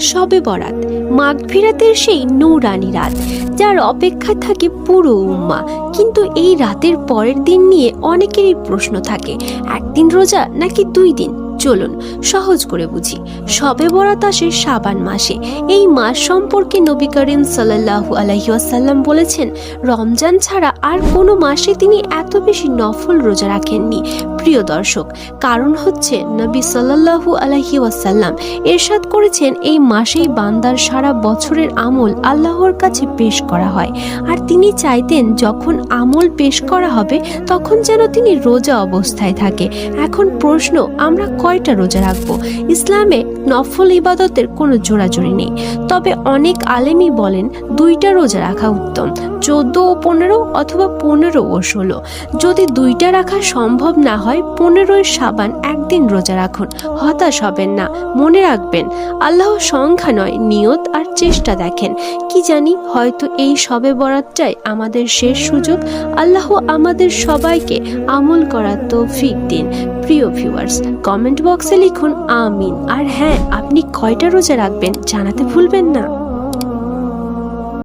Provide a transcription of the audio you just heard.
শবে বরাত, মাগফিরাতের সেই নূরানি রাত, যার অপেক্ষা থাকে পুরো উম্মাহ। কিন্তু এই রাতের পরের দিন নিয়ে অনেকেরই প্রশ্ন থাকে, একদিন রোজা নাকি 2 দিন? চলুন সহজ করে বুঝি। শবে বরাত আসে শাবান মাসে। এই মাস সম্পর্কে নবী করিম সাল্লাল্লাহু আলাইহি ওয়াসাল্লাম বলেছেন, রমজান ছাড়া আর কোনো মাসে তিনি এত বেশি নফল রোজা রাখেননি। প্রিয় দর্শক, কারণ হচ্ছে নবী সাল্লাল্লাহু আলাইহি ওয়াসাল্লাম ইরশাদ করেছেন, এই মাসেই বান্দার সারা বছরের আমল আল্লাহর কাছে পেশ করা হয়। আর তিনি চাইতেন যখন আমল পেশ করা হবে তখন যেন তিনি রোজা অবস্থায় থাকে। এখন প্রশ্ন, আমরা কয়টা রোজা রাখবো? ইসলামে নফল ইবাদতের কোনো জোড়াজুড়ি নেই, তবে অনেক আলেমই বলেন 2টা রোজা রাখা উত্তম, 14 ও 15 অথবা 15 ও 16। যদি 2টা রাখা সম্ভব না হয়, 15 শাবান একদিন রোজা রাখুন। হতাশ হবেন না, মনে রাখবেন আল্লাহ সংখ্যা নয়, নিয়ত আর চেষ্টা দেখেন। কি জানি, হয়তো এই শবে বরাতটাই আমাদের শেষ সুযোগ। আল্লাহ আমাদের সবাইকে আমল করার তৌফিক দিন। প্রিয় ভিউয়ার্স, কমেন্ট বক্সে লিখুন আমিন। আর হ্যাঁ, আপনি কয়টা রোজা রাখবেন জানাতে ভুলবেন না।